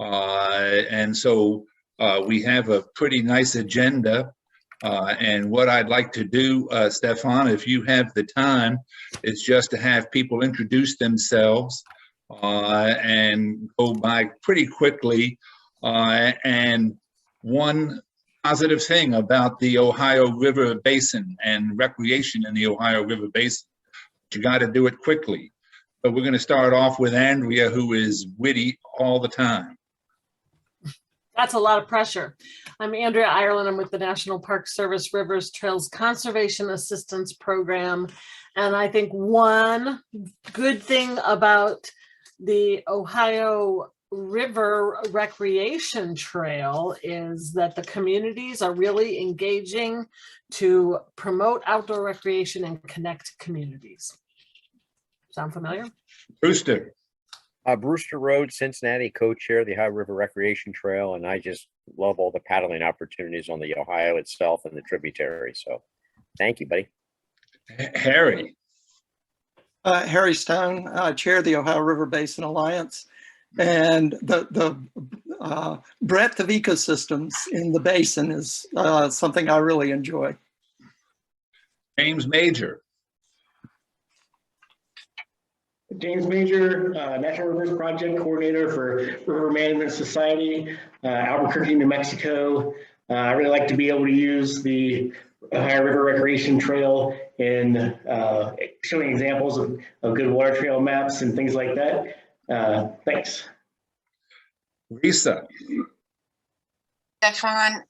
And so we have a pretty nice agenda. And what I'd like to do, Stefan, if you have the time, is just to have people introduce themselves and go by pretty quickly. And one positive thing about the Ohio River Basin and recreation in the Ohio River Basin, you got to do it quickly. But we're going to start off with Andrea, who is witty all the time. That's a lot of pressure. I'm Andrea Ireland. I'm with the National Park Service Rivers Trails Conservation Assistance Program. And I think one good thing about the Ohio River Recreation Trail is that the communities are really engaging to promote outdoor recreation and connect communities. Sound familiar? Brewster. Brewster Road, Cincinnati, co-chair of the Ohio River Recreation Trail, and I just love all the paddling opportunities on the Ohio itself and the tributary. So thank you, buddy. Harry. Harry Stone, chair of the Ohio River Basin Alliance. And the breadth of ecosystems in the basin is something I really enjoy. James Major. James Major, National Rivers Project Coordinator for River Management Society, Albuquerque, New Mexico. I really like to be able to use the Ohio River Recreation Trail in showing examples of good water trail maps and things like that. Thanks. Risa. Stefan,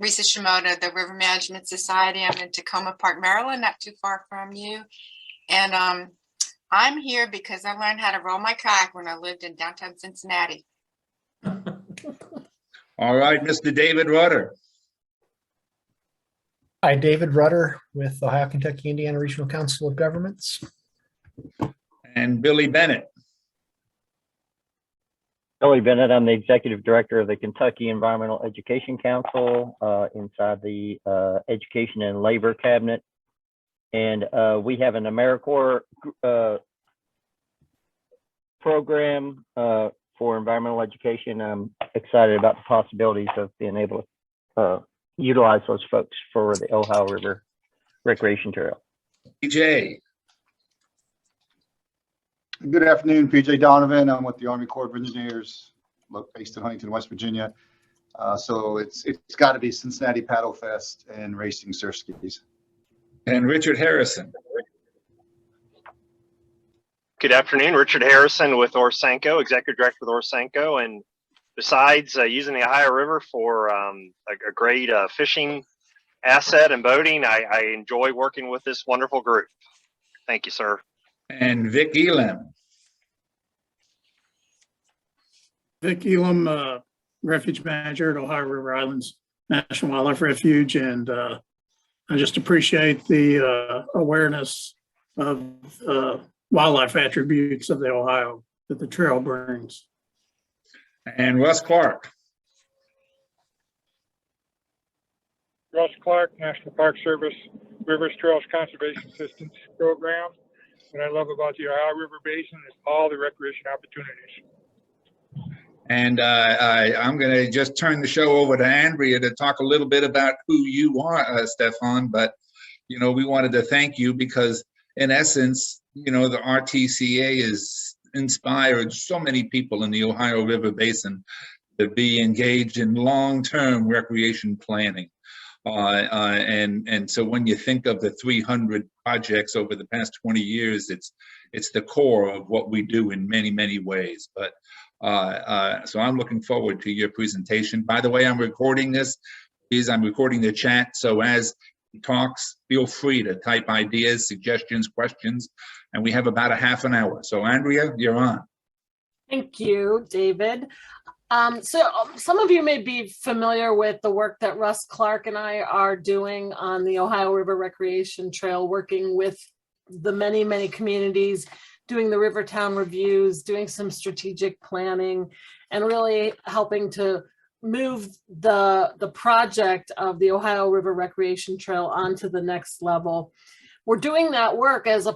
Risa Shimoda, the River Management Society. I'm in Tacoma Park, Maryland, not too far from you. And I'm here because I learned how to roll my kayak when I lived in downtown Cincinnati. All right, Mr. David Rudder. Hi, David Rudder with Ohio, Kentucky, Indiana Regional Council of Governments. And Billy Bennett. Billy Bennett, I'm the Executive Director of the Kentucky Environmental Education Council inside the Education and Labor Cabinet. And we have an AmeriCorps program for environmental education. I'm excited about the possibilities of being able to utilize those folks for the Ohio River Recreation Trail. PJ. Good afternoon, PJ Donovan. I'm with the Army Corps of Engineers, based in Huntington, West Virginia. So it's got to be Cincinnati Paddle Fest and Racing Surf Skis. And Richard Harrison. Good afternoon, Richard Harrison with Orsenko, Executive Director with Orsenko. And besides using the Ohio River for a great fishing asset and boating, I enjoy working with this wonderful group. Thank you, sir. And Vic Elam. Vic Elam, Refuge Manager at Ohio River Islands National Wildlife Refuge, and I just appreciate the awareness of wildlife attributes of the Ohio that the trail brings. And Russ Clark. Russ Clark, National Park Service Rivers Trails Conservation Assistance Program. What I love about the Ohio River Basin is all the recreation opportunities. And I'm going to just turn the show over to Andrea to talk a little bit about who you are, Stefan. But, you know, we wanted to thank you because, in essence, you know, the RTCA has inspired so many people in the Ohio River Basin to be engaged in long-term recreation planning. And so when you think of the 300 projects over the past 20 years, it's the core of what we do in many, many ways. But so I'm looking forward to your presentation. By the way, I'm recording this. I'm recording the chat. So as he talks, feel free to type ideas, suggestions, questions. And we have about a half an hour. So Andrea, you're on. Thank you, David. So some of you may be familiar with the work that Russ Clark and I are doing on the Ohio River Recreation Trail, working with the many, many communities, doing the Rivertown reviews, doing some strategic planning, and really helping to move the project of the Ohio River Recreation Trail onto the next level. We're doing that work as a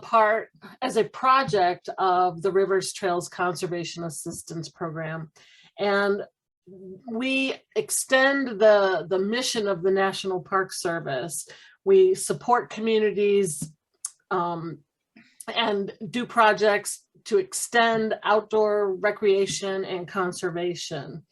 project of the Rivers Trails Conservation Assistance Program. And we extend the mission of the National Park Service. We support communities and do projects to extend outdoor recreation and conservation.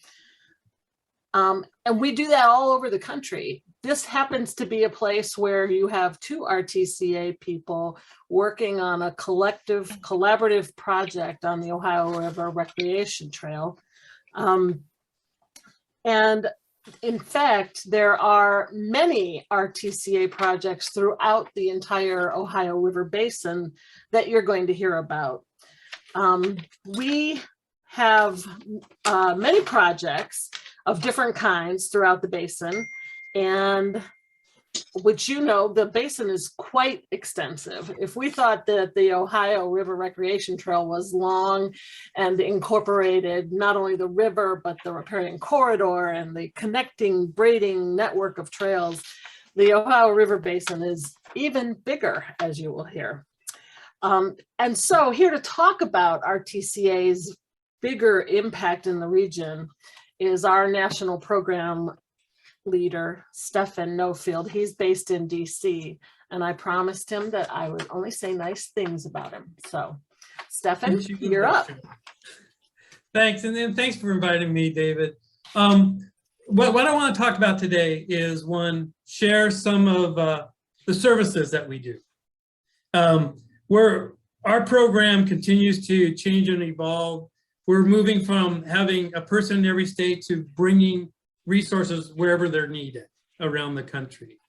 And we do that all over the country. This happens to be a place where you have two RTCA people working on a collaborative project on the Ohio River Recreation Trail. And in fact, there are many RTCA projects throughout the entire Ohio River Basin that you're going to hear about. We have many projects of different kinds throughout the basin, and which, you know, the basin is quite extensive. If we thought that the Ohio River Recreation Trail was long and incorporated not only the river, but the riparian corridor and the connecting braiding network of trails, the Ohio River Basin is even bigger, as you will hear. And so here to talk about RTCA's bigger impact in the region is our national program leader, Stefan Nofield. He's based in DC, and I promised him that I would only say nice things about him. So Stefan, you're up. Thanks, and then thanks for inviting me, David. What I want to talk about today is, one, share some of the services that we do. Our program continues to change and evolve. We're moving from having a person in every state to bringing resources wherever they're needed around the country.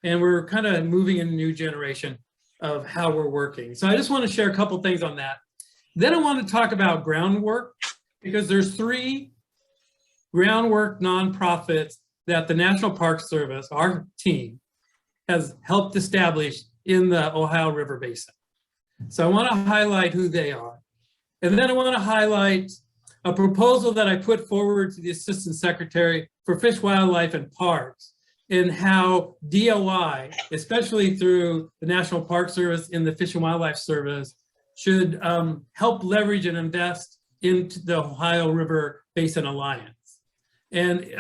And we're kind of moving in a new generation of how we're working. So I just want to share a couple things on that. Then I want to talk about groundwork, because there's 3 groundwork nonprofits that the National Park Service, our team, has helped establish in the Ohio River Basin. So I want to highlight who they are. And then I want to highlight a proposal that I put forward to the Assistant Secretary for Fish, Wildlife, and Parks, and how DOI, especially through the National Park Service and the Fish and Wildlife Service, should help leverage and invest into the Ohio River Basin Alliance. And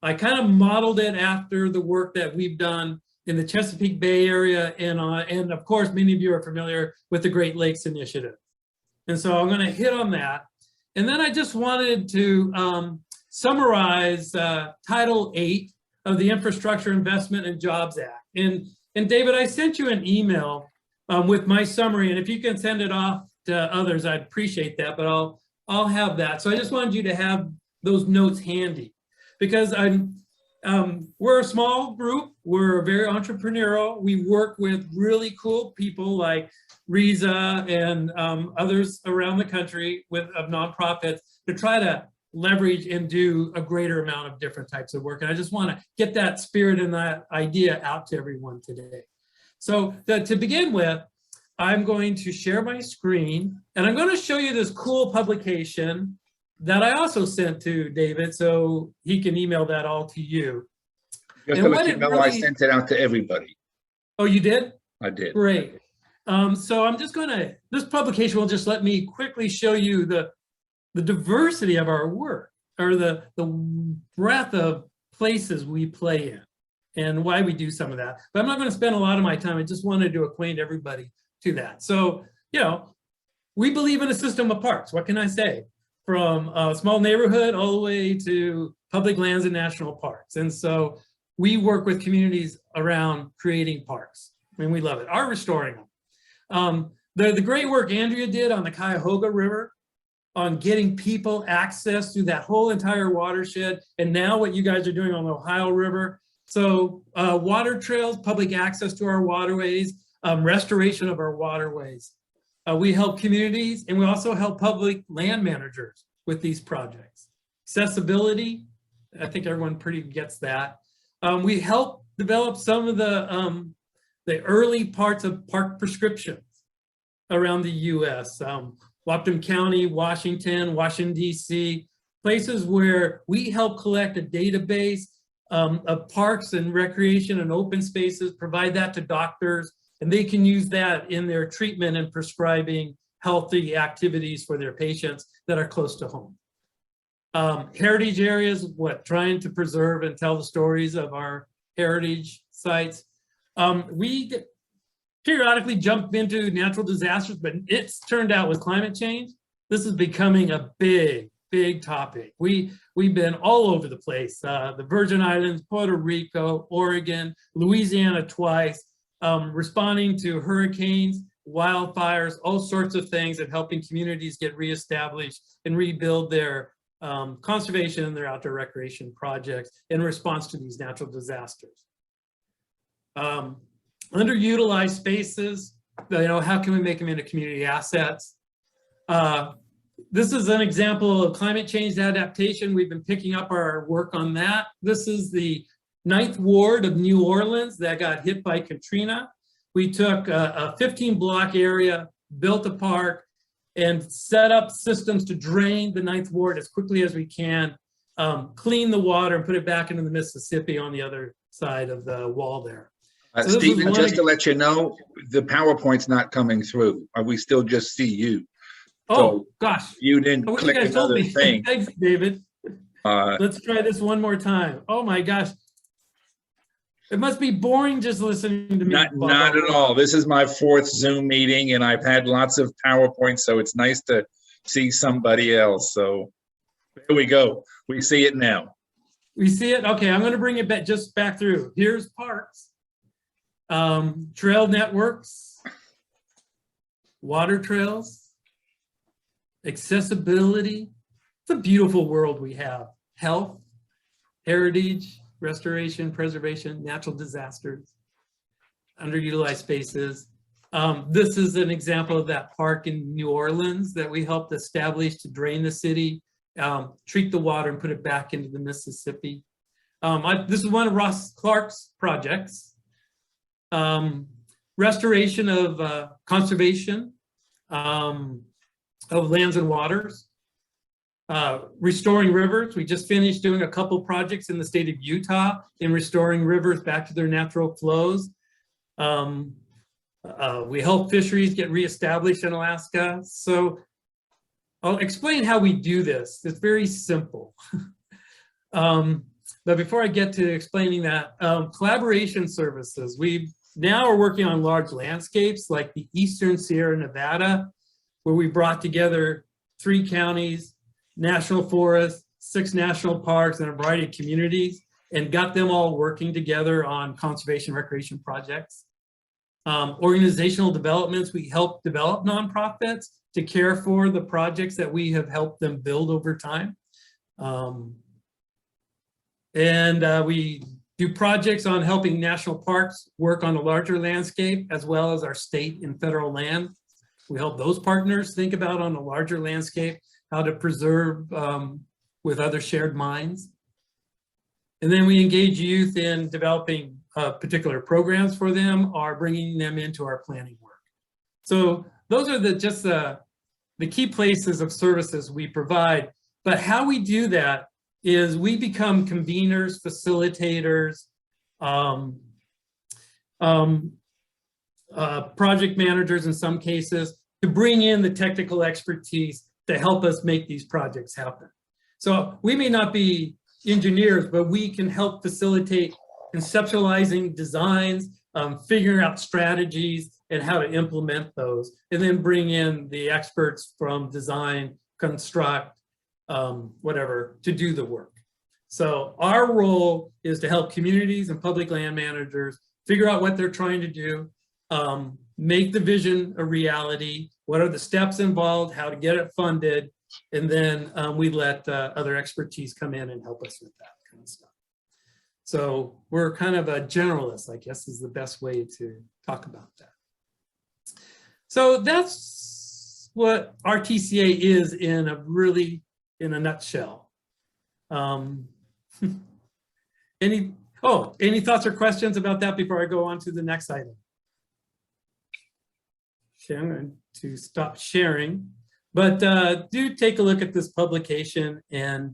I kind of modeled it after the work that we've done in the Chesapeake Bay area, and of course, many of you are familiar with the Great Lakes Initiative. And so I'm going to hit on that. And then I just wanted to summarize Title 8 of the Infrastructure Investment and Jobs Act. And David, I sent you an email with my summary, and if you can send it off to others, I'd appreciate that, but I'll have that. So I just wanted you to have those notes handy, because we're a small group, we're very entrepreneurial, we work with really cool people like Riza and others around the country of nonprofits to try to leverage and do a greater amount of different types of work. And I just want to get that spirit and that idea out to everyone today. So to begin with, I'm going to share my screen, and I'm going to show you this cool publication that I also sent to David, so he can email that all to you. Just to let you know, I sent it out to everybody. Oh, you did? I did. Great. So I'm just going to, this publication will just let me quickly show you the diversity of our work, or the breadth of places we play in and why we do some of that. But I'm not going to spend a lot of my time. I just wanted to acquaint everybody to that. So, you know, we believe in a system of parks. What can I say? From a small neighborhood all the way to public lands and national parks. And so we work with communities around creating parks. I mean, we love it, or restoring them. The great work Andrea did on the Cuyahoga River, on getting people access to that whole entire watershed, and now what you guys are doing on the Ohio River. So water trails, public access to our waterways, restoration of our waterways. We help communities, and we also help public land managers with these projects. Accessibility, I think everyone pretty gets that. We help develop some of the early parts of park prescriptions around the US. Whatcom County, Washington, DC, places where we help collect a database of parks and recreation and open spaces, provide that to doctors, and they can use that in their treatment and prescribing healthy activities for their patients that are close to home. Heritage areas, trying to preserve and tell the stories of our heritage sites. We periodically jump into natural disasters, but it's turned out with climate change, this is becoming a big topic. We've been all over the place, the Virgin Islands, Puerto Rico, Oregon, Louisiana twice, responding to hurricanes, wildfires, all sorts of things, and helping communities get reestablished and rebuild their conservation and their outdoor recreation projects in response to these natural disasters. Underutilized spaces, how can we make them into community assets? This is an example of climate change adaptation. We've been picking up our work on that. This is the 9th Ward of New Orleans that got hit by Katrina. We took a 15-block area, built a park, and set up systems to drain the 9th Ward as quickly as we can, clean the water and put it back into the Mississippi on the other side of the wall there. So Stephen, just to let you know, the PowerPoint's not coming through. We still just see you. Oh, So gosh. you didn't I wish click you guys told another me. thing. Thanks, David. Let's try this one more time. Oh my gosh. It must be boring just listening to me. Not at all. This is my 4th Zoom meeting, and I've had lots of PowerPoints, so it's nice to see somebody else. So there we go. We see it now. We see it? Okay, I'm going to bring it back through. Here's parks, trail networks, water trails, accessibility. It's a beautiful world we have. Health, heritage, restoration, preservation, natural disasters, underutilized spaces. This is an example of that park in New Orleans that we helped establish to drain the city, treat the water and put it back into the Mississippi. This is one of Ross Clark's projects. Restoration of conservation of lands and waters. Restoring rivers. We just finished doing a couple projects in the state of Utah in restoring rivers back to their natural flows. We help fisheries get reestablished in Alaska. So I'll explain how we do this. It's very simple. But before I get to explaining that, collaboration services. We now are working on large landscapes like the Eastern Sierra Nevada, where we brought together 3 counties, national forests, 6 national parks, and a variety of communities, and got them all working together on conservation recreation projects. Organizational developments, we help develop nonprofits to care for the projects that we have helped them build over time. We do projects on helping national parks work on a larger landscape, as well as our state and federal land. We help those partners think about on a larger landscape how to preserve with other shared minds. And then we engage youth in developing particular programs for them or bringing them into our planning work. So those are just the key places of services we provide. But how we do that is we become conveners, facilitators, project managers in some cases, to bring in the technical expertise to help us make these projects happen. So we may not be engineers, but we can help facilitate conceptualizing designs, figuring out strategies and how to implement those, and then bring in the experts from design, construct, whatever, to do the work. So our role is to help communities and public land managers figure out what they're trying to do, make the vision a reality, what are the steps involved, how to get it funded, and then we let other expertise come in and help us with that kind of stuff. So we're kind of a generalist, I guess is the best way to talk about that. So that's what RTCA is in a nutshell. Any thoughts or questions about that before I go on to the next item? Okay, I'm going to stop sharing, but do take a look at this publication, and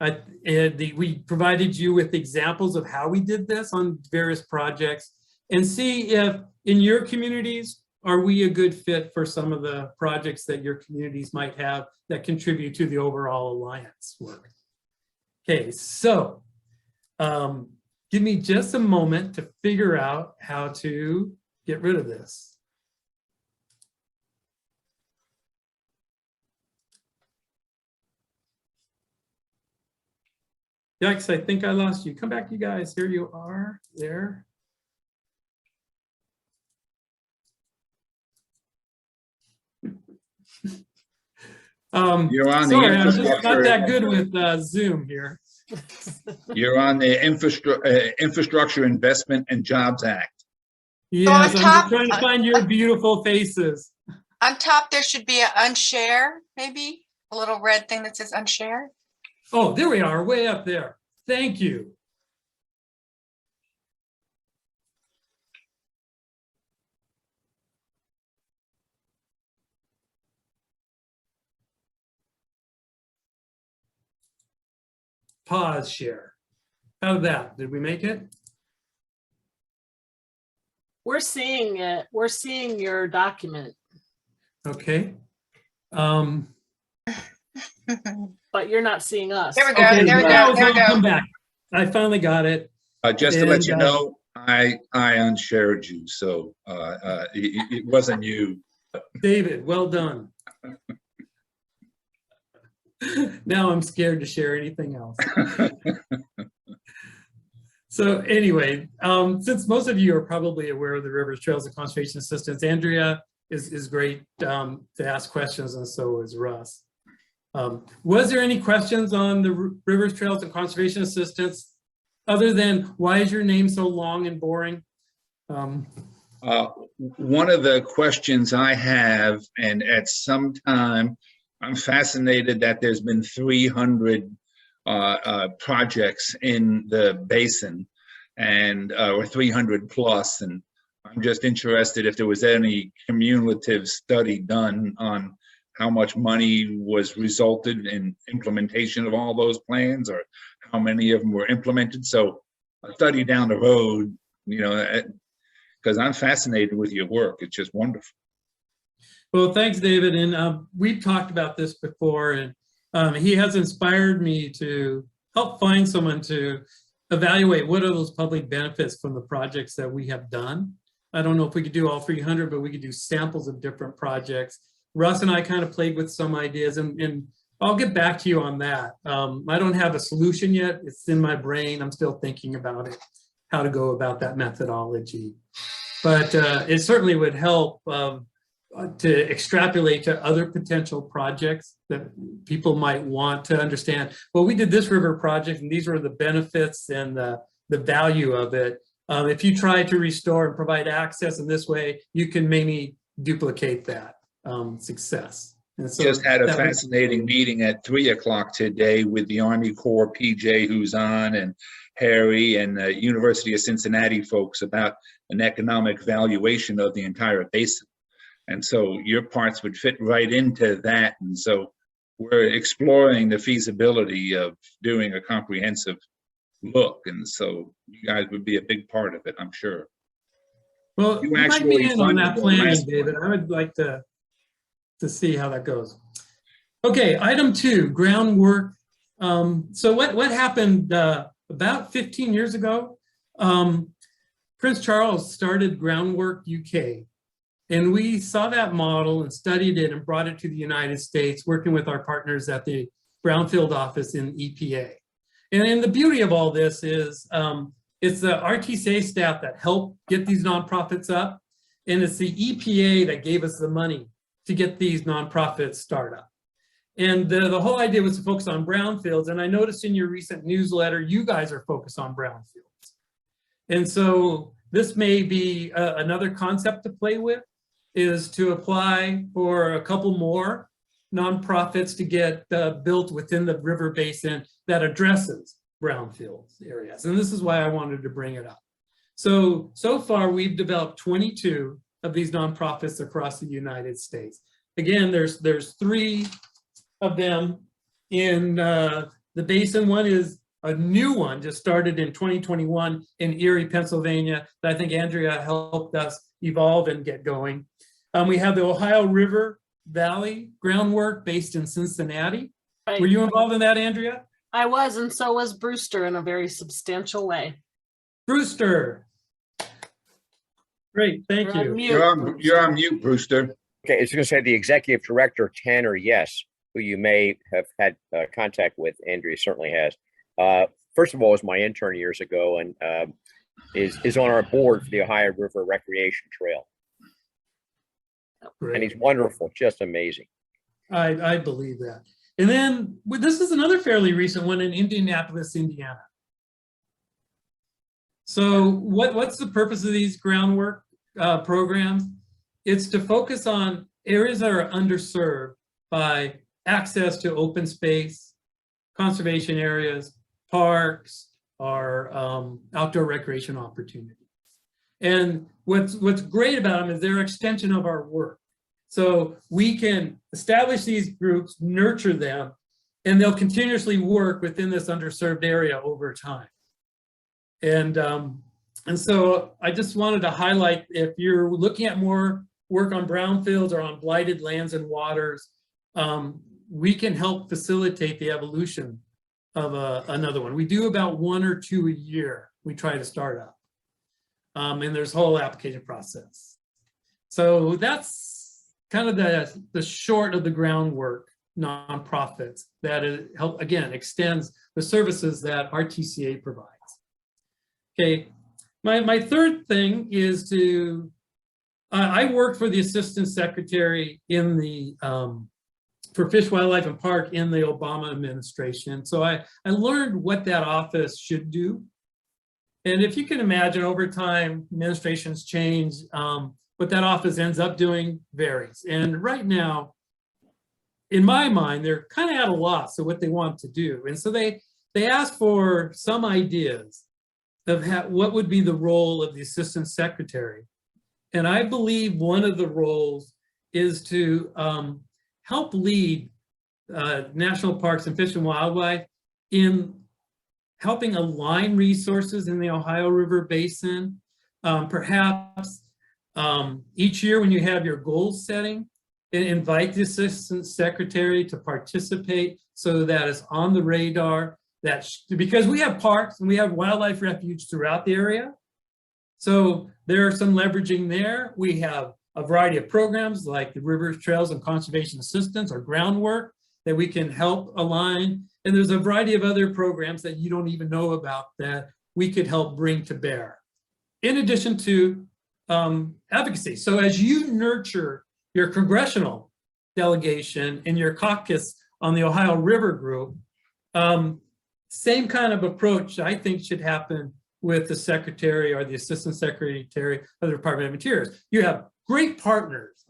we provided you with examples of how we did this on various projects, and see if in your communities are we a good fit for some of the projects that your communities might have that contribute to the overall alliance work? Okay, so give me just a moment to figure out how to get rid of this. Yikes, I think I lost you. Come back, you guys. Here you are. There. You're on the sorry, I'm just not infrastructure. that good with Zoom here. You're on the Infrastructure Investment and Jobs Act. Yes, I'm just trying to find your beautiful faces. On top, there should be an unshare, maybe a little red thing that says unshare. Oh, there we are, way up there. Thank you. Pause share. How did that? Did we make it? We're seeing it. We're seeing your document. Okay. But you're not seeing us. There we go. Okay, There we now go. There we I'll come go. back. I finally got it. Just to let you know, I unshared you, so it wasn't you. David, well done. Now I'm scared to share anything else. So anyway, since most of you are probably aware of the Rivers, Trails, and Conservation Assistance, Andrea is great to ask questions, and so is Russ. Was there any questions on the Rivers, Trails, and Conservation Assistance other than why is your name so long and boring? One of the questions I have, and at some time, I'm fascinated that there's been 300 projects in the basin, and or 300 plus, and I'm just interested if there was any cumulative study done on how much money was resulted in implementation of all those plans, or how many of them were implemented. So a study down the road, you know, because I'm fascinated with your work. It's just wonderful. Well, thanks, David. And we've talked about this before, and he has inspired me to help find someone to evaluate what are those public benefits from the projects that we have done. I don't know if we could do all 300, but we could do samples of different projects. Russ and I kind of played with some ideas, and I'll get back to you on that. I don't have a solution yet. It's in my brain. I'm still thinking about it, how to go about that methodology. But it certainly would help to extrapolate to other potential projects that people might want to understand. Well, we did this river project, and these were the benefits and the value of it. If you try to restore and provide access in this way, you can maybe duplicate that success. And so just had a fascinating meeting at 3 o'clock today with the Army Corps PJ who's on, and Harry, and the University of Cincinnati folks about an economic valuation of the entire basin. And so your parts would fit right into that. And so we're exploring the feasibility of doing a comprehensive look. And so you guys would be a big part of it, I'm sure. Well, you might be in on that planning, David. I would like to see how that goes. Okay, item 2, groundwork. So what happened about 15 years ago? Prince Charles started Groundwork UK. And we saw that model and studied it and brought it to the United States, working with our partners at the Brownfield office in EPA. And the beauty of all this is it's the RTCA staff that helped get these nonprofits up, and it's the EPA that gave us the money to get these nonprofits started up. And the whole idea was to focus on brownfields. And I noticed in your recent newsletter, you guys are focused on brownfields. And so this may be another concept to play with, is to apply for a couple more nonprofits to get built within the river basin that addresses brownfields areas. And this is why I wanted to bring it up. So far we've developed 22 of these nonprofits across the United States. Again, there's 3 of them in the basin. One is a new one, just started in 2021 in Erie, Pennsylvania, that I think Andrea helped us evolve and get going. We have the Ohio River Valley Groundwork based in Cincinnati. Right. Were you involved in that, Andrea? I was, and so was Brewster in a very substantial way. Brewster. Great, thank You're on you. mute. You're on mute, Brewster. Okay, it's going to say the executive director, Tanner Yes, who you may have had contact with. Andrea certainly has. First of all, was my intern years ago, and is on our board for the Ohio River Recreation Trail. Great. And he's wonderful, just amazing. I believe that. And then this is another fairly recent one in Indianapolis, Indiana. So what's the purpose of these groundwork programs? It's to focus on areas that are underserved by access to open space, conservation areas, parks, or outdoor recreation opportunities. And what's great about them is they're an extension of our work. So we can establish these groups, nurture them, and they'll continuously work within this underserved area over time. And so I just wanted to highlight, if you're looking at more work on brownfields or on blighted lands and waters, we can help facilitate the evolution of another one. We do about 1 or 2 a year. We try to start up. And there's a whole application process. So that's kind of the short of the groundwork nonprofits that extends the services that our TCA provides. Okay, my third thing is I worked for the Assistant Secretary in the for Fish, Wildlife, and Park in the Obama administration. So I learned what that office should do. And if you can imagine, over time, administrations change. What that office ends up doing varies. And right now, in my mind, they're kind of at a loss of what they want to do. And so they ask for some ideas of what would be the role of the Assistant Secretary. And I believe one of the roles is to help lead national parks and fish and wildlife in helping align resources in the Ohio River Basin. Perhaps each year when you have your goal setting, invite the Assistant Secretary to participate so that it's on the radar, because we have parks and we have wildlife refuge throughout the area. So there are some leveraging there. We have a variety of programs like the River Trails and Conservation Assistance or Groundwork that we can help align. And there's a variety of other programs that you don't even know about that we could help bring to bear, in addition to advocacy. So as you nurture your congressional delegation and your caucus on the Ohio River Group, same kind of approach I think should happen with the Secretary or the Assistant Secretary of the Department of Interior. You have great partners.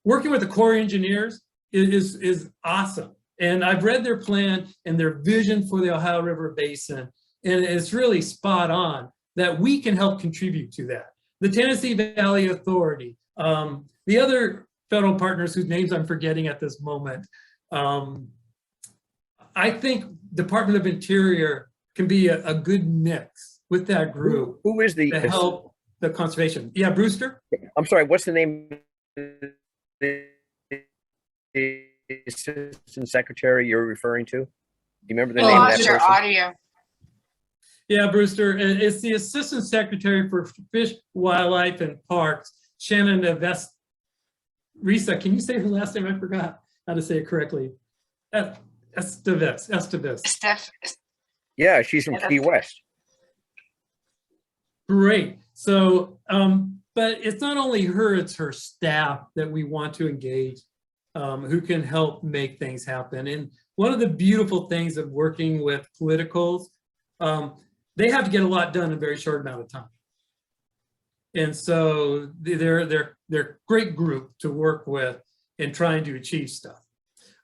Working with the Corps of Engineers is awesome. And I've read their plan and their vision for the Ohio River Basin, and it's really spot on that we can help contribute to that. The Tennessee Valley Authority, the other federal partners whose names I'm forgetting at this moment. I think Department of Interior can be a good mix with that group. Who is the to help the conservation? Yeah, Brewster? I'm sorry, what's the name of the Assistant Secretary you're referring to? Do you remember the name of that Lost your person? audio. Yeah, Brewster, it's the Assistant Secretary for Fish, Wildlife, and Parks, Shannon Risa, can you say her last name? I forgot how to say it correctly. Estevez. Yeah, she's from Key West. Great. So, but it's not only her, it's her staff that we want to engage, who can help make things happen. And one of the beautiful things of working with politicals, they have to get a lot done in a very short amount of time. And so they're a great group to work with in trying to achieve stuff.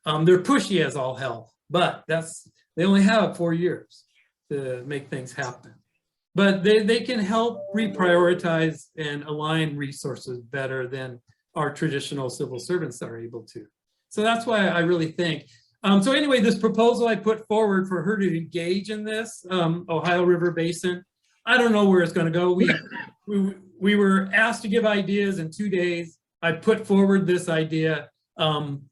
They're pushy as all hell, but they only have 4 years to make things happen. But they can help reprioritize and align resources better than our traditional civil servants are able to. So that's why I really think. So anyway, this proposal I put forward for her to engage in this Ohio River Basin, I don't know where it's going to go. We were asked to give ideas in 2 days. I put forward this idea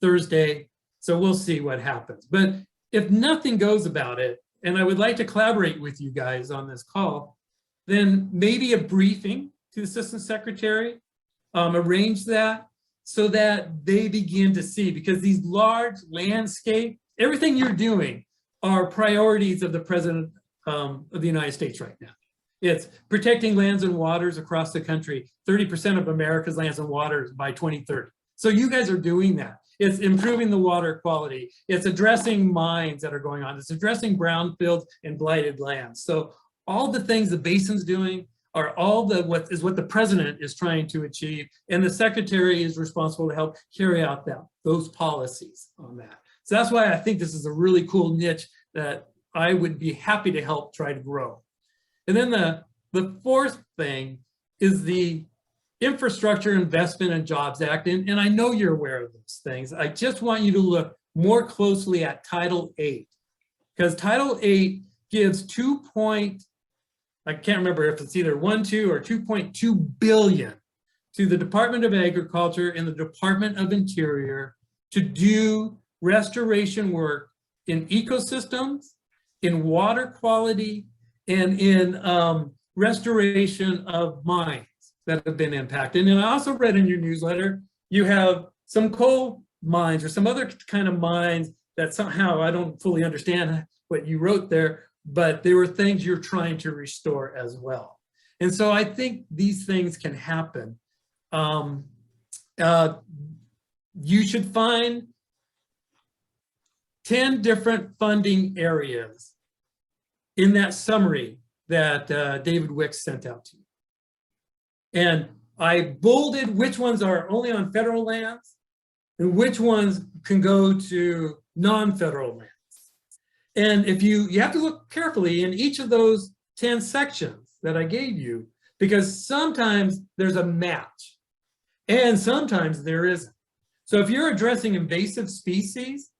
Thursday, so we'll see what happens. But if nothing goes about it, and I would like to collaborate with you guys on this call, then maybe a briefing to the Assistant Secretary, arrange that so that they begin to see, because these large landscape, everything you're doing are priorities of the President of the United States right now. It's protecting lands and waters across the country, 30% of America's lands and waters by 2030. So you guys are doing that. It's improving the water quality. It's addressing mines that are going on. It's addressing brownfields and blighted lands. So all the things the basin's doing are all what the president is trying to achieve, and the secretary is responsible to help carry out those policies on that. So that's why I think this is a really cool niche that I would be happy to help try to grow. And then the fourth thing is the Infrastructure Investment and Jobs Act, and I know you're aware of those things. I just want you to look more closely at Title 8, because Title 8 gives I can't remember if it's either 1.2 or 2.2 billion to the Department of Agriculture and the Department of Interior to do restoration work in ecosystems, in water quality, and in restoration of mines that have been impacted. And I also read in your newsletter, you have some coal mines or some other kind of mines that somehow, I don't fully understand what you wrote there, but there were things you're trying to restore as well. And so I think these things can happen. You should find 10 different funding areas in that summary that David Wicks sent out to you. And I bolded which ones are only on federal lands and which ones can go to non-federal lands. And if you have to look carefully in each of those 10 sections that I gave you, because sometimes there's a match and sometimes there isn't. So if you're addressing invasive species,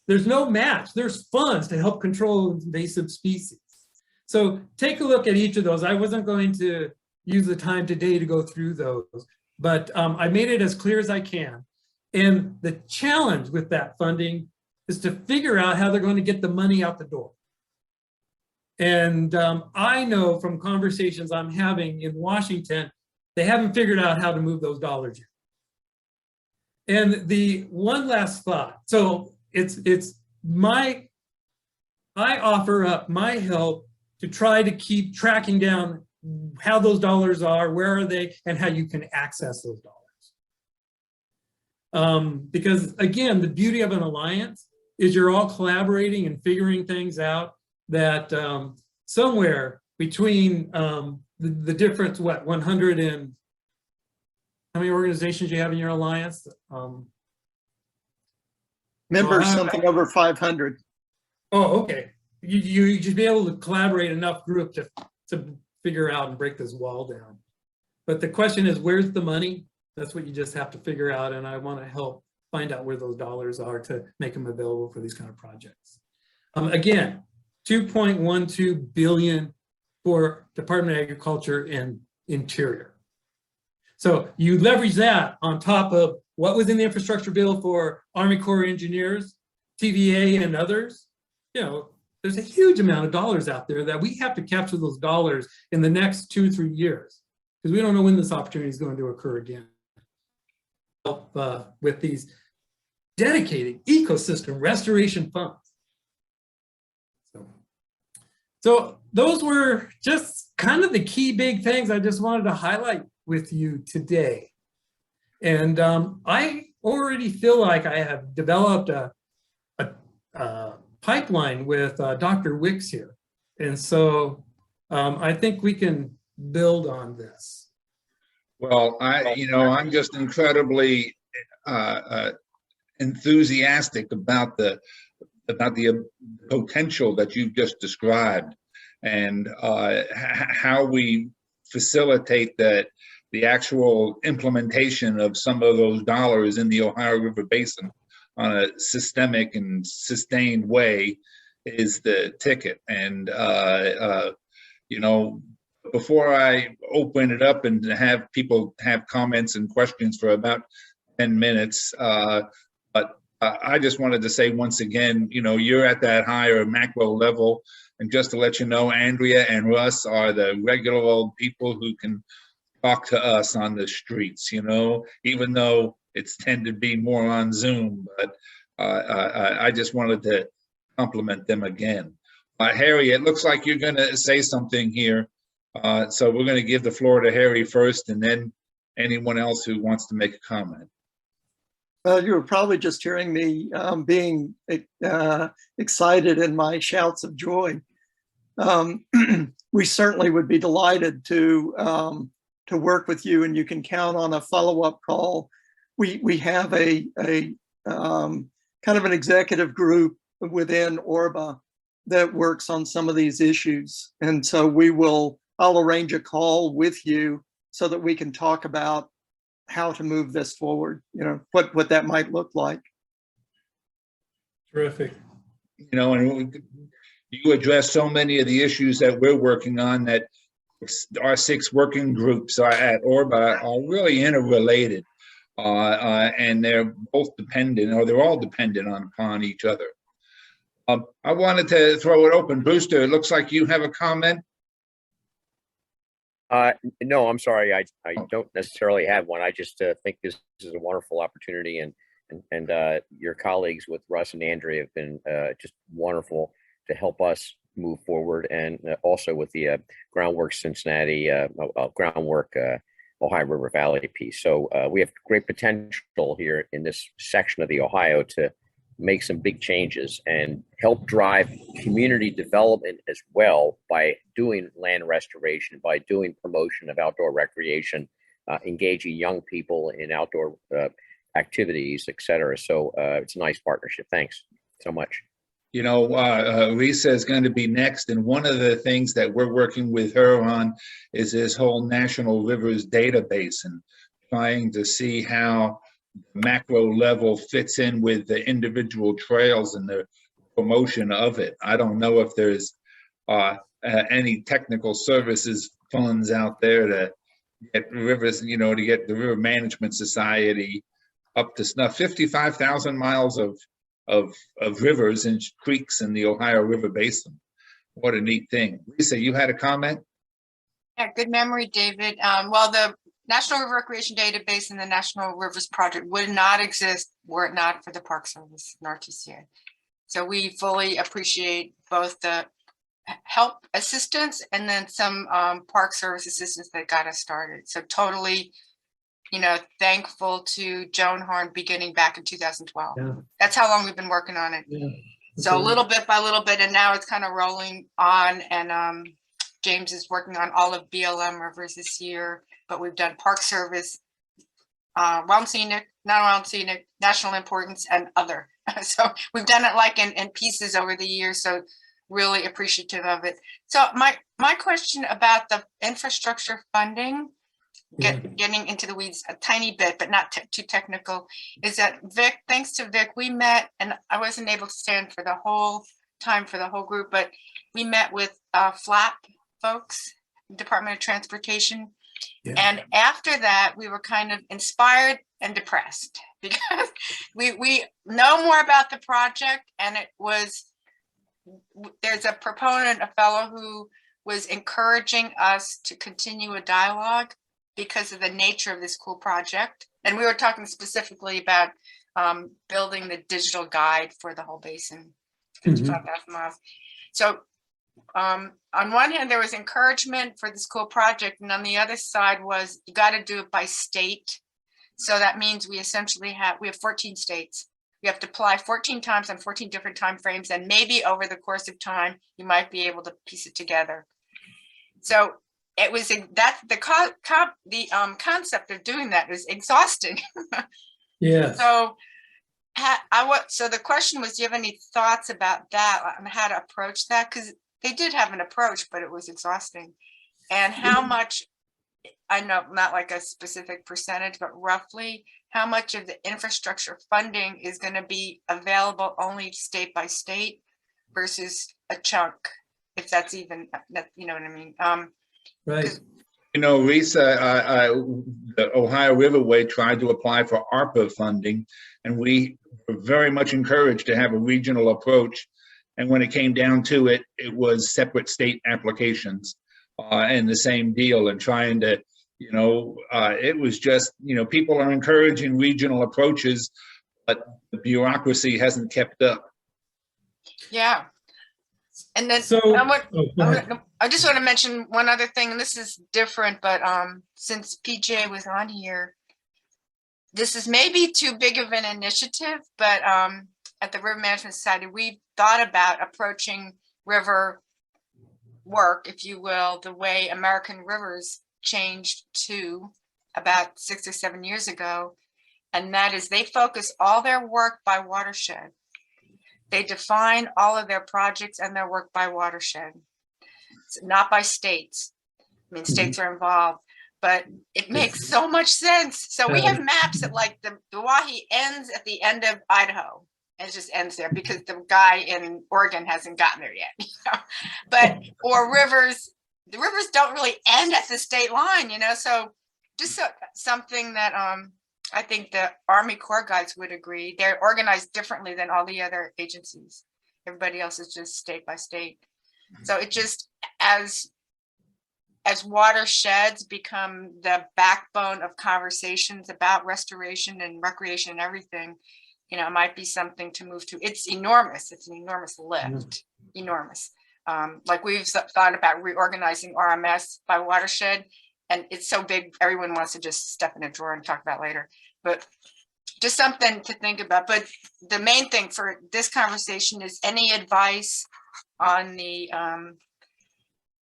there's no match. There's funds to help control invasive species. So take a look at each of those. I wasn't going to use the time today to go through those, but I made it as clear as I can. And the challenge with that funding is to figure out how they're going to get the money out the door. And I know from conversations I'm having in Washington, they haven't figured out how to move those dollars yet. And the one last thought, so I offer up my help to try to keep tracking down how those dollars are, where are they, and how you can access those dollars. Because again, the beauty of an alliance is you're all collaborating and figuring things out that somewhere between the different, 100 and how many organizations you have in your alliance? Members, something over 500. Oh, okay. You should be able to collaborate enough group to figure out and break this wall down. But the question is, where's the money? That's what you just have to figure out. And I want to help find out where those dollars are to make them available for these kind of projects. Again, 2.12 billion for Department of Agriculture and Interior. So you leverage that on top of what was in the infrastructure bill for Army Corps of Engineers, TVA, and others. You know, there's a huge amount of dollars out there that we have to capture those dollars in the next 2 or 3 years, because we don't know when this opportunity is going to occur again. Help with these dedicated ecosystem restoration funds. So those were just kind of the key big things I just wanted to highlight with you today. And I already feel like I have developed a pipeline with Dr. Wicks here. And so I think we can build on this. Well, I'm just incredibly enthusiastic about the potential that you've just described, and how we facilitate the actual implementation of some of those dollars in the Ohio River Basin on a systemic and sustained way is the ticket. And Before I open it up and have people have comments and questions for about 10 minutes, but I just wanted to say once again, you know, you're at that higher macro level. And just to let you know, Andrea and Russ are the regular old people who can talk to us on the streets, you know, even though it's tend to be more on Zoom. But I just wanted to compliment them again. Harry, it looks like you're going to say something here. So we're going to give the floor to Harry first, and then anyone else who wants to make a comment. You were probably just hearing me being excited in my shouts of joy. We certainly would be delighted to work with you, and you can count on a follow-up call. We have a kind of an executive group within ORBA that works on some of these issues, and so I'll arrange a call with you so that we can talk about how to move this forward, you know, what that might look like. Terrific. You know, and you address so many of the issues that we're working on that our 6 working groups at ORBA are really interrelated, and they're both dependent, or they're all dependent upon each other. I wanted to throw it open. Brewster, it looks like you have a comment. No, I'm sorry. I don't necessarily have one. I just think this is a wonderful opportunity, and your colleagues with Russ and Andrea have been just wonderful to help us move forward, and also with the Groundwork Cincinnati, Groundwork Ohio River Valley piece. So we have great potential here in this section of the Ohio to make some big changes and help drive community development as well by doing land restoration, by doing promotion of outdoor recreation, engaging young people in outdoor activities, et cetera. So it's a nice partnership. Thanks so much. You know, Lisa is going to be next, and one of the things that we're working with her on is this whole National Rivers database and trying to see how macro level fits in with the individual trails and the promotion of it. I don't know if there's any technical services funds out there to get rivers, you know, to get the River Management Society up to snuff. 55,000 miles of rivers and creeks in the Ohio River Basin. What a neat thing. Lisa, you had a comment? Yeah, good memory, David. Well, the National River Recreation Database and the National Rivers Project would not exist were it not for the Park Service and RTCA. So we fully appreciate both the help assistance and then some Park Service assistance that got us started. So totally, you know, thankful to Joan Horn beginning back in 2012. Yeah. That's how long we've been working on it. Yeah. So little bit by little bit, and now it's kind of rolling on, and James is working on all of BLM rivers this year, but we've done Park Service, Wild Scenic, non-wild scenic, national importance, and other. So we've done it like in pieces over the years, so really appreciative of it. So my question about the infrastructure funding, getting into the weeds a tiny bit, but not too technical, is that Vic, thanks to Vic, we met, and I wasn't able to stand for the whole time for the whole group, but we met with FLAP folks, Department of Transportation. Yeah. And after that, we were kind of inspired and depressed because we know more about the project, and it was, there's a proponent, a fellow who was encouraging us to continue a dialogue because of the nature of this cool project. And we were talking specifically about building the digital guide for the whole basin, 55,000 miles. So on one hand, there was encouragement for this cool project, and on the other side was you got to do it by state. So that means we essentially have 14 states. You have to apply 14 times on 14 different time frames, and maybe over the course of time, you might be able to piece it together. So it was that the concept of doing that was exhausting. Yeah. So so the question was, do you have any thoughts about that and how to approach that? Because they did have an approach, but it was exhausting. And how much, I know not like a specific percentage, but roughly how much of the infrastructure funding is going to be available only state by state versus a chunk, if that's even, you know what I mean? Right. You know, Risa, the Ohio Riverway tried to apply for ARPA funding, and we were very much encouraged to have a regional approach. And when it came down to it, it was separate state applications and the same deal, and trying to, you know, it was just, you know, people are encouraging regional approaches, but the bureaucracy hasn't kept up. Yeah. And then So, I just want to mention one other thing, and this is different, but since PJ was on here, this is maybe too big of an initiative, but at the River Management Society, we thought about approaching river work, if you will, the way American rivers changed to about 6 or 7 years ago. And that is they focus all their work by watershed. They define all of their projects and their work by watershed, not by states. I mean, states are involved, but it makes so much sense. So we have maps that like the Wahi ends at the end of Idaho. It just ends there because the guy in Oregon hasn't gotten there yet. You know? But, or rivers, the rivers don't really end at the state line, you know? So just something that I think the Army Corps guys would agree. They're organized differently than all the other agencies. Everybody else is just state by state. So it just, as watersheds become the backbone of conversations about restoration and recreation and everything, you know, it might be something to move to. It's enormous. It's an enormous lift, enormous. Like we've thought about reorganizing RMS by watershed, and it's so big, everyone wants to just step in a drawer and talk about later. But just something to think about. But the main thing for this conversation is any advice on the,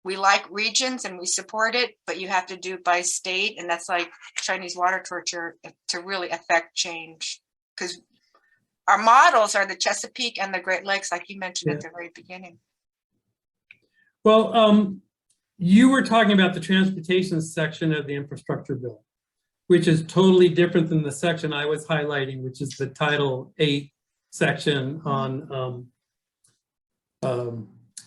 we like regions and we support it, but you have to do it by state. And that's like Chinese water torture to really affect change. Because our models are the Chesapeake and the Great Lakes, like you mentioned at the very beginning. Well, you were talking about the transportation section of the infrastructure bill, which is totally different than the section I was highlighting, which is the Title 8 section on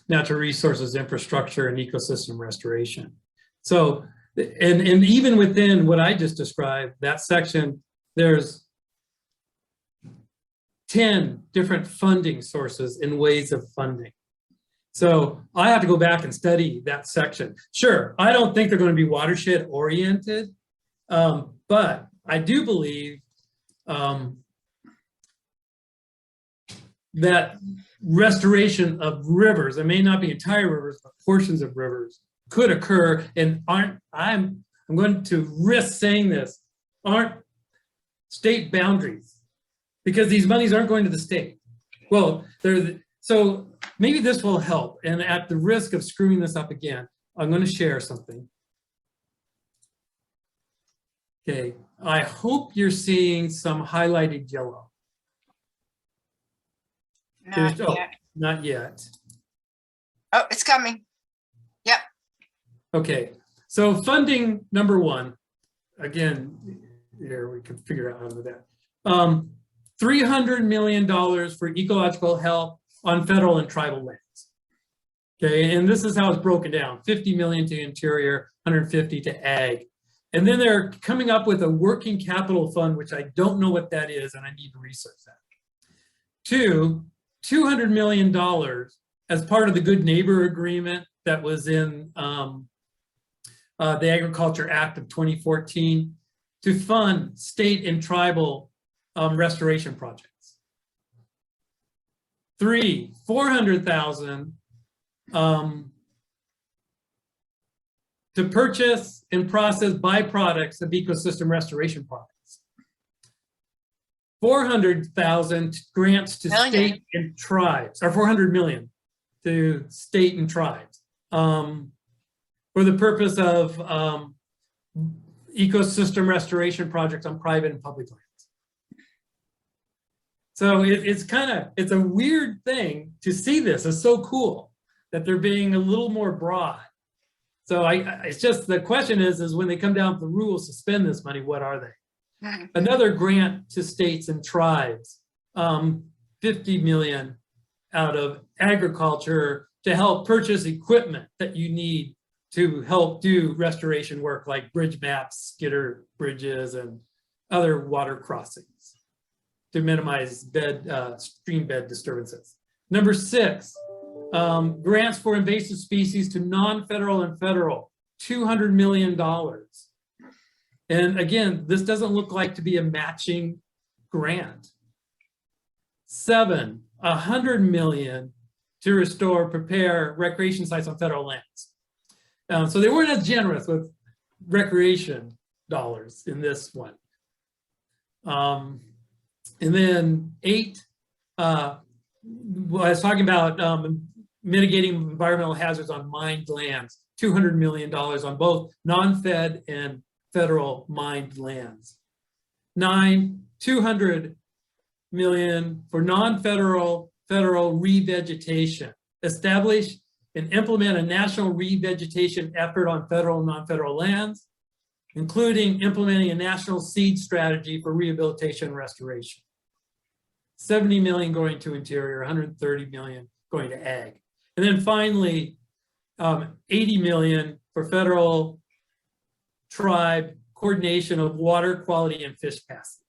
natural resources, infrastructure, and ecosystem restoration. So, and even within what I just described, that section, there's 10 different funding sources and ways of funding. So I have to go back and study that section. Sure, I don't think they're going to be watershed oriented, but I do believe that restoration of rivers, it may not be entire rivers, but portions of rivers could occur and I'm going to risk saying this, aren't state boundaries, because these monies aren't going to the state. Well, so maybe this will help. And at the risk of screwing this up again, I'm going to share something. Okay, I hope you're seeing some highlighted yellow. Not yet. Not yet. Oh, it's coming. Yep. Okay, so funding number one, again, here we can figure out how to do that. $300 million for ecological health on federal and tribal lands. Okay, and this is how it's broken down: 50 million to interior, 150 to ag. And then they're coming up with a working capital fund, which I don't know what that is, and I need to research that. Two, $200 million as part of the Good Neighbor Agreement that was in the Agriculture Act of 2014 to fund state and tribal restoration projects. Three, $400,000 to purchase and process byproducts of ecosystem restoration products. 400,000 grants to state and tribes, or 400 million to state and tribes for the purpose of ecosystem restoration projects on private and public lands. So it's a weird thing to see this. It's so cool that they're being a little more broad. So it's just, the question is when they come down with the rules to spend this money, what are they? Another grant to states and tribes, 50 million out of agriculture to help purchase equipment that you need to help do restoration work like bridge maps, skidder bridges, and other water crossings to minimize stream bed disturbances. Number 6, grants for invasive species to non-federal and federal, $200 million. And again, this doesn't look like to be a matching grant. 7, $100 million to restore, prepare recreation sites on federal lands. So they weren't as generous with recreation dollars in this one. And then 8, I was talking about mitigating environmental hazards on mined lands, $200 million on both non-fed and federal mined lands. 9, $200 million for non-federal, federal revegetation. Establish and implement a national revegetation effort on federal and non-federal lands, including implementing a national seed strategy for rehabilitation and restoration. 70 million going to interior, 130 million going to ag. And then finally, 80 million for federal tribe coordination of water quality and fish passage.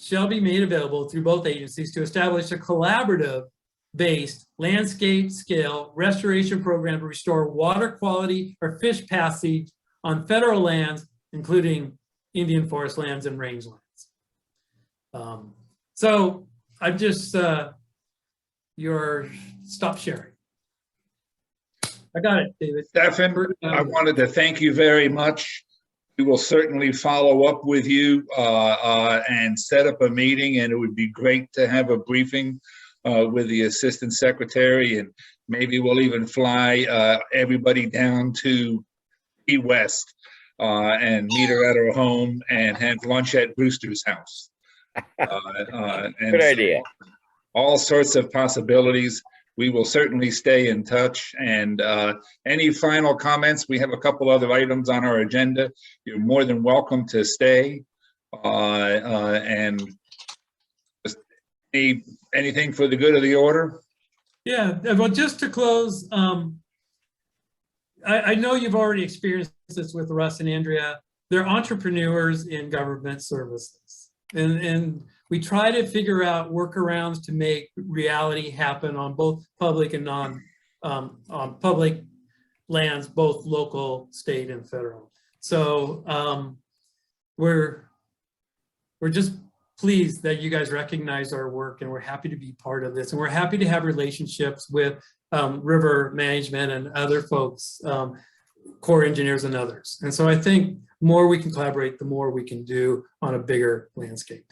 Shall be made available through both agencies to establish a collaborative-based landscape scale restoration program to restore water quality or fish passage on federal lands, including Indian forest lands and rangelands. So I've just, stop sharing. I got it, David. Stefan, I wanted to thank you very much. We will certainly follow up with you and set up a meeting, and it would be great to have a briefing with the Assistant Secretary, and maybe we'll even fly everybody down to Key West and meet her at her home and have lunch at Brewster's house. Good idea. All sorts of possibilities. We will certainly stay in touch. And any final comments? We have a couple other items on our agenda. You're more than welcome to stay. And just anything for the good of the order? Yeah, well, just to close, I know you've already experienced this with Russ and Andrea. They're entrepreneurs in government services. And we try to figure out workarounds to make reality happen on both public and on public lands, both local, state, and federal. So we're just pleased that you guys recognize our work, and we're happy to be part of this. And we're happy to have relationships with river management and other folks, Corps engineers and others. And so I think the more we can collaborate, the more we can do on a bigger landscape.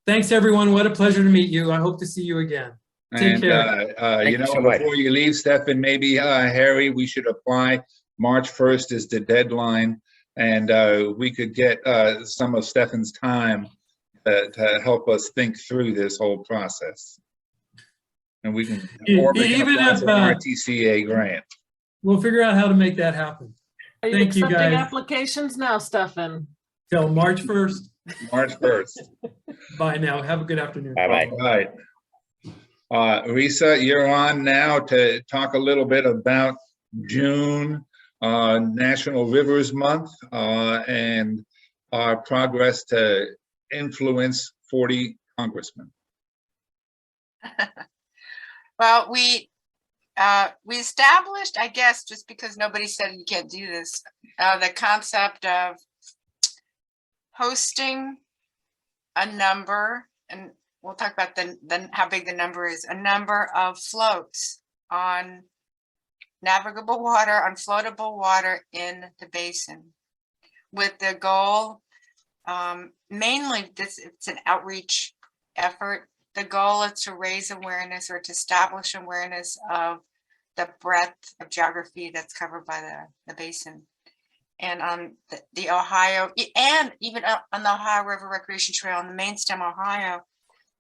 Thanks, everyone. What a pleasure to meet you. I hope to see you again. Take care. You know, so before you leave, Stefan, maybe Harry, we should apply. March 1st is the deadline, and we could get some of Stefan's time to help us think through this whole process. And we can, or we can apply for an RTCA grant. We'll figure out how to make that happen. Are you Thank you, accepting guys. applications now, Stefan? Till March 1st. March 1st. Bye now. Have a good afternoon. Bye-bye. All right. Risa, you're on now to talk a little bit about June, National Rivers Month, and our progress to influence 40 congressmen. Well, we established, I guess, just because nobody said you can't do this, the concept of hosting a number, and we'll talk about how big the number is, a number of floats on navigable water, on floatable water in the basin, with the goal, mainly it's an outreach effort. The goal is to raise awareness or to establish awareness of the breadth of geography that's covered by the basin. And on the Ohio, and even on the Ohio River Recreation Trail on the main stem Ohio,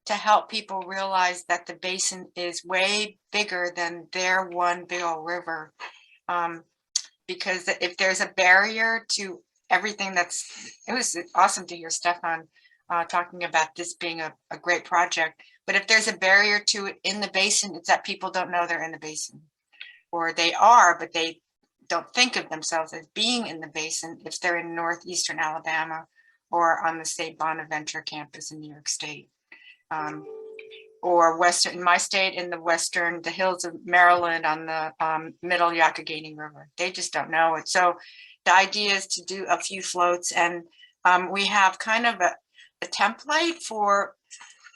to help people realize that the basin is way bigger than their one big old river. Because if there's a barrier to everything it was awesome to hear Stefan talking about this being a great project. But if there's a barrier to it in the basin, it's that people don't know they're in the basin. Or they are, but they don't think of themselves as being in the basin if they're in northeastern Alabama or on the State Bonaventure campus in New York State. Or western, in my state, in the hills of Maryland on the middle Youghiogheny River. They just don't know it. So the idea is to do a few floats, and we have kind of a template for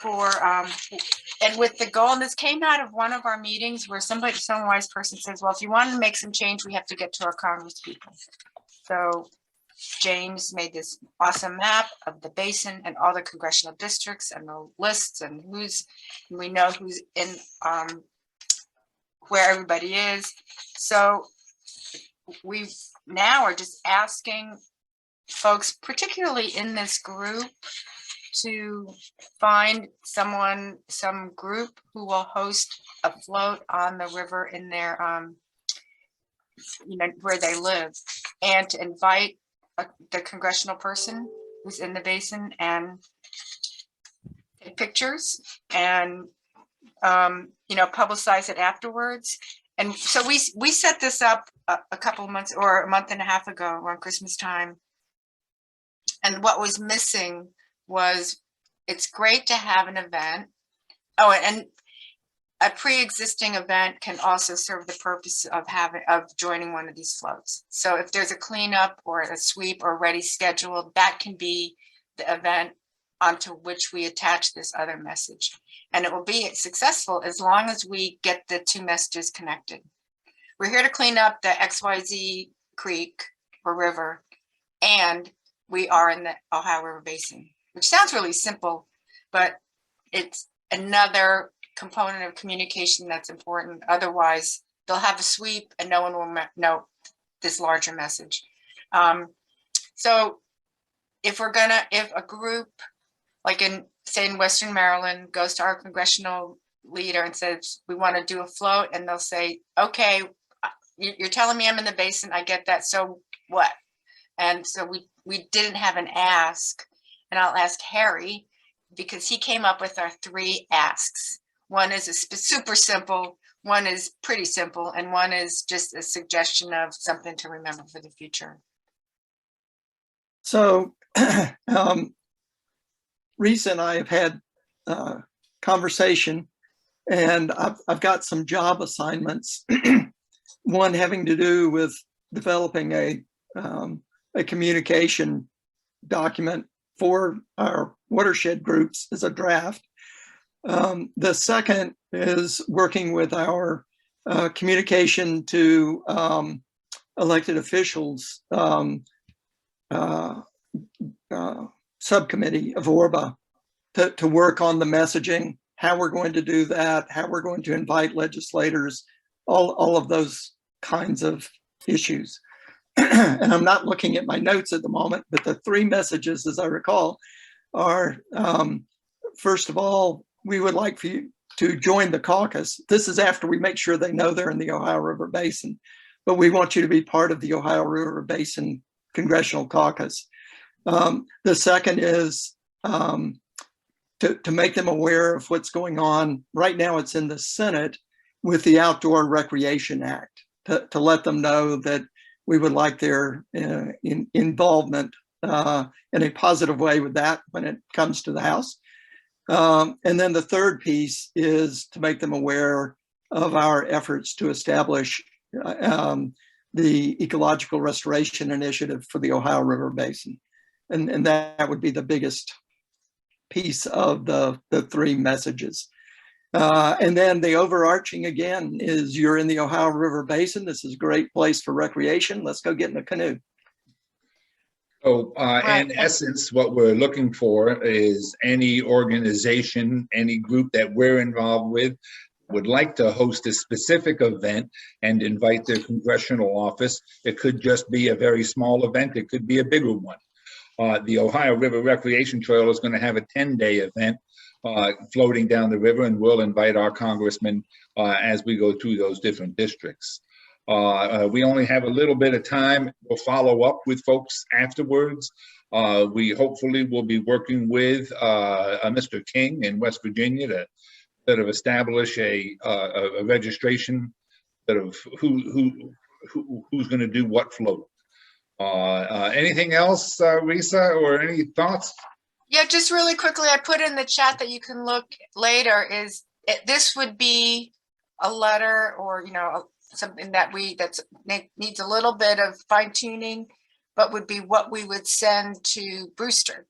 and with the goal, and this came out of one of our meetings where some wise person says, well, if you want to make some change, we have to get to our Congress people. So James made this awesome map of the basin and all the congressional districts and the lists and we know who's in where everybody is. So we now are just asking folks, particularly in this group, to find some group who will host a float on the river in their, where they live, and to invite the congressional person who's in the basin and take pictures and, publicize it afterwards. And so we set this up a couple of months or a month and a half ago around Christmas time. And what was missing was, it's great to have an event. Oh, and a pre-existing event can also serve the purpose of joining one of these floats. So if there's a cleanup or a sweep already scheduled, that can be the event onto which we attach this other message. And it will be successful as long as we get the two messages connected. We're here to clean up the XYZ creek or river, and we are in the Ohio River Basin, which sounds really simple, but it's another component of communication that's important. Otherwise, they'll have a sweep and no one will know this larger message. So if a group, like say in Western Maryland, goes to our congressional leader and says, we want to do a float, and they'll say, okay, you're telling me I'm in the basin, I get that, so what? And so we didn't have an ask, and I'll ask Harry, because he came up with our 3 asks. One is super simple, one is pretty simple, and one is just a suggestion of something to remember for the future. So Reese and I have had conversation, and I've got some job assignments. One having to do with developing a communication document for our watershed groups as a draft. The second is working with our communication to elected officials subcommittee of ORBA to work on the messaging, how we're going to do that, how we're going to invite legislators, all of those kinds of issues. And I'm not looking at my notes at the moment, but the 3 messages, as I recall, are, first of all, we would like for you to join the caucus. This is after we make sure they know they're in the Ohio River Basin, but we want you to be part of the Ohio River Basin Congressional Caucus. The second is to make them aware of what's going on. Right now it's in the Senate with the Outdoor Recreation Act, to let them know that we would like their involvement in a positive way with that when it comes to the House. And then the third piece is to make them aware of our efforts to establish the Ecological Restoration Initiative for the Ohio River Basin. And that would be the biggest piece of the 3 messages. And then the overarching again is, you're in the Ohio River Basin. This is a great place for recreation. Let's go get in a canoe. So in essence, what we're looking for is any organization, any group that we're involved with would like to host a specific event and invite their congressional office. It could just be a very small event. It could be a bigger one. The Ohio River Recreation Trail is going to have a 10-day event floating down the river, and we'll invite our congressmen as we go through those different districts. We only have a little bit of time. We'll follow up with folks afterwards. We hopefully will be working with Mr. King in West Virginia to sort of establish a registration sort of who's going to do what float. Anything else, Risa, or any thoughts? Yeah, just really quickly, I put in the chat that you can look later this would be a letter or, something that needs a little bit of fine tuning, but would be what we would send to Brewster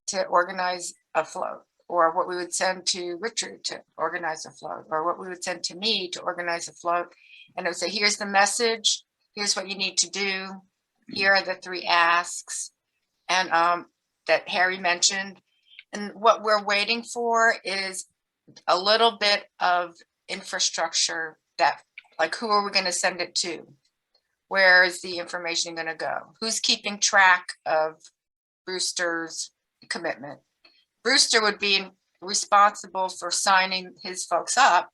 to organize a float, or what we would send to Richard to organize a float, or what we would send to me to organize a float. And it would say, here's the message, here's what you need to do, here are the 3 asks, and that Harry mentioned. And what we're waiting for is a little bit of infrastructure that, like, who are we going to send it to? Where is the information going to go? Who's keeping track of Brewster's commitment? Brewster would be responsible for signing his folks up,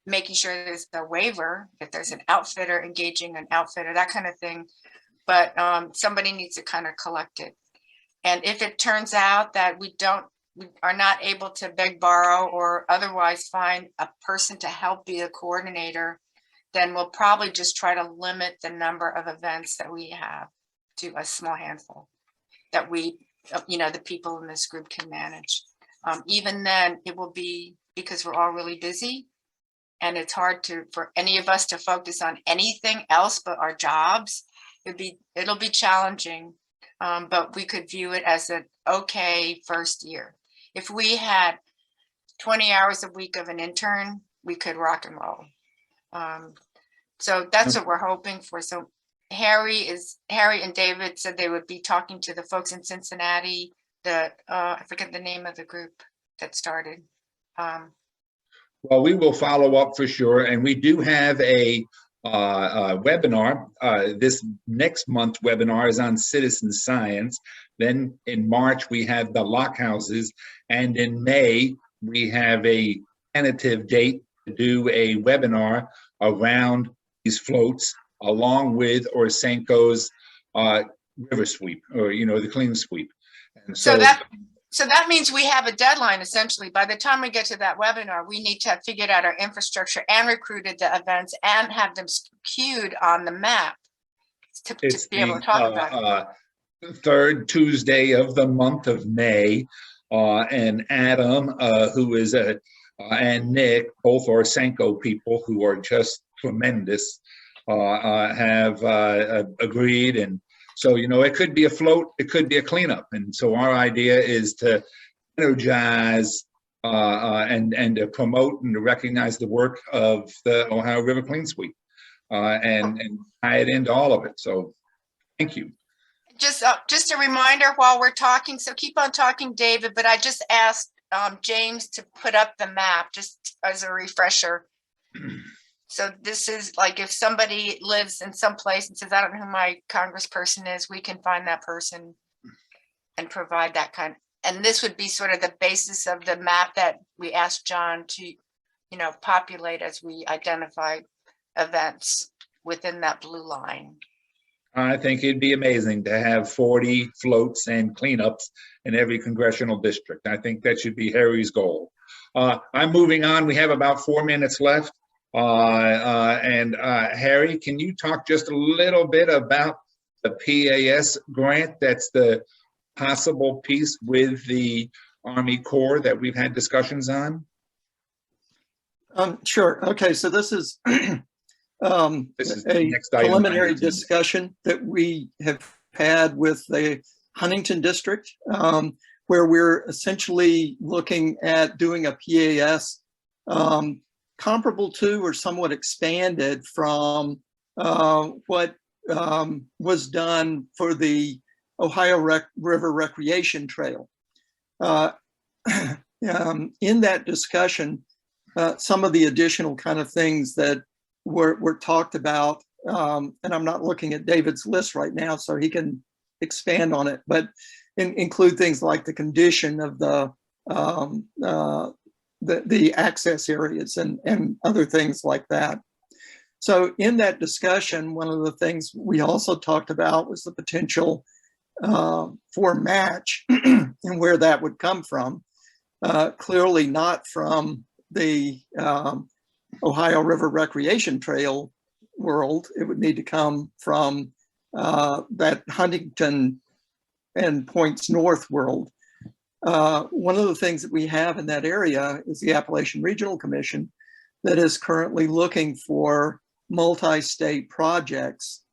making sure there's a waiver, if there's an outfitter, engaging an outfitter, that kind of thing. But somebody needs to kind of collect it. And if it turns out that we are not able to beg, borrow, or otherwise find a person to help be a coordinator, then we'll probably just try to limit the number of events that we have to a small handful that we, the people in this group can manage. Even then, it will be, because we're all really busy and it's hard for any of us to focus on anything else but our jobs. It'll be challenging, but we could view it as an okay first year. If we had 20 hours a week of an intern, we could rock and roll. So that's what we're hoping for. So Harry and David said they would be talking to the folks in Cincinnati, I forget the name of the group that started. Well, we will follow up for sure. And we do have a webinar. This next month webinar is on citizen science. Then in March, we have the lock houses. And in May, we have a tentative date to do a webinar around these floats, along with Orsenko's river sweep, or, the clean sweep. And so that means we have a deadline, essentially. By the time we get to that webinar, we need to have figured out our infrastructure and recruited the events and have them queued on the map to be able to talk about it. 3rd Tuesday of the month of May, and Adam, who is and Nick, both Orsenko people who are just tremendous, have agreed. And so, it could be a float, it could be a cleanup. And so our idea is to energize and to promote and to recognize the work of the Ohio River Clean Sweep and tie it into all of it. So thank you. Just a reminder while we're talking, so keep on talking, David, but I just asked James to put up the map just as a refresher. So this is like, if somebody lives in some place and says, I don't know who my congressperson is, we can find that person and provide that kind. And this would be sort of the basis of the map that we asked John to, populate as we identify events within that blue line. I think it'd be amazing to have 40 floats and cleanups in every congressional district. I think that should be Harry's goal. I'm moving on. We have about 4 minutes left. Harry, can you talk just a little bit about the PAS grant? That's the possible piece with the Army Corps that we've had discussions on. Sure. Okay, so this is a preliminary discussion that we have had with the Huntington District, where we're essentially looking at doing a PAS comparable to or somewhat expanded from what was done for the Ohio River Recreation Trail. In that discussion, some of the additional kind of things that were talked about, and I'm not looking at David's list right now, so he can expand on it, but include things like the condition of the access areas and other things like that. So in that discussion, one of the things we also talked about was the potential for match and where that would come from. Clearly not from the Ohio River Recreation Trail world. It would need to come from that Huntington and points north world. One of the things that we have in that area is the Appalachian Regional Commission that is currently looking for multi-state projects.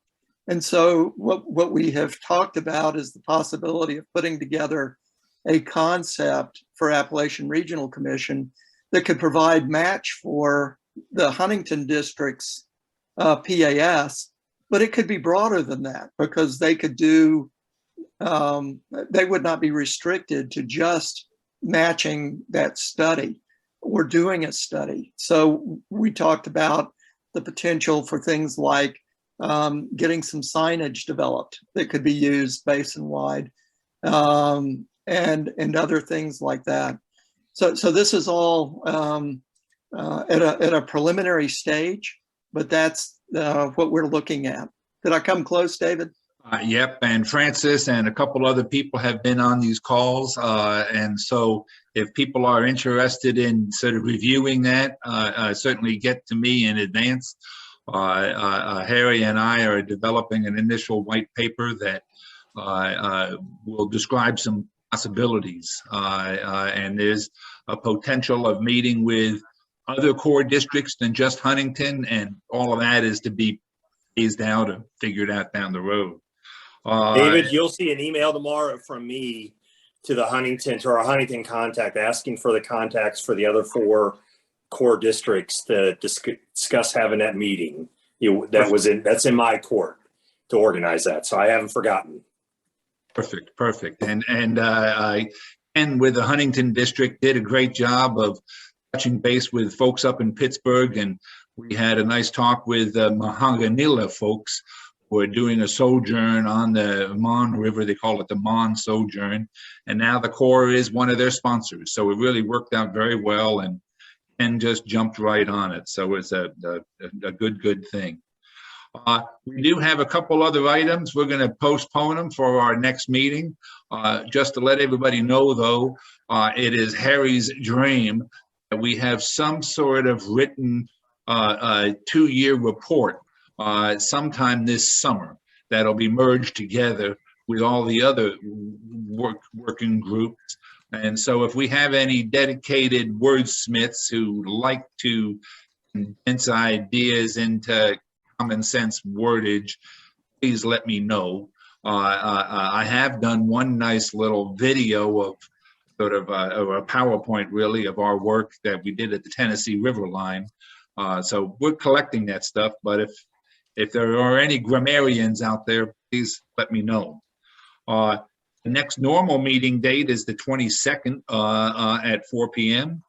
And so what we have talked about is the possibility of putting together a concept for Appalachian Regional Commission that could provide match for the Huntington District's PAS, but it could be broader than that because they could do, they would not be restricted to just matching that study or doing a study. So we talked about the potential for things like getting some signage developed that could be used basin-wide and other things like that. So this is all at a preliminary stage, but that's what we're looking at. Did I come close, David? Yep, and Francis and a couple other people have been on these calls. And so if people are interested in sort of reviewing that, certainly get to me in advance. Harry and I are developing an initial white paper that will describe some possibilities. And there's a potential of meeting with other core districts than just Huntington, and all of that is to be phased out and figured out down the road. David, you'll see an email tomorrow from me to our Huntington contact, asking for the contacts for the other 4 core districts to discuss having that meeting. That's in my court to organize that, so I haven't forgotten. Perfect. And with the Huntington district did a great job of touching base with folks up in Pittsburgh, and we had a nice talk with Mahanganilla folks who are doing a sojourn on the Mon River. They call it the Mon Sojourn, and now the Corps is one of their sponsors. So it really worked out very well, and just jumped right on it. So it's a good thing. We do have a couple other items. We're going to postpone them for our next meeting. Just to let everybody know, though, it is Harry's dream that we have some sort of written 2-year report sometime this summer that'll be merged together with all the other working groups. And so if we have any dedicated wordsmiths who like to condense ideas into common sense wordage, please let me know. I have done one nice little video of sort of a PowerPoint really of our work that we did at the Tennessee River line. So we're collecting that stuff, but if there are any grammarians out there, please let me know. The next normal meeting date is the 22nd at 4 p.m.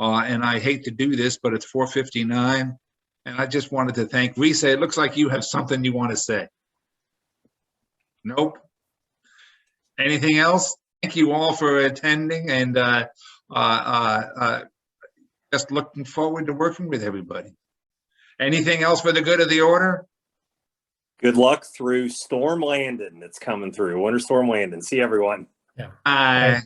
And I hate to do this, but it's 4:59. And I just wanted to thank Risa. It looks like you have something you want to say. Nope. Anything else? Thank you all for attending, and just looking forward to working with everybody. Anything else for the good of the order? Good luck through Storm Landon that's coming through. Winter Storm Landon. See everyone. Yeah. Bye.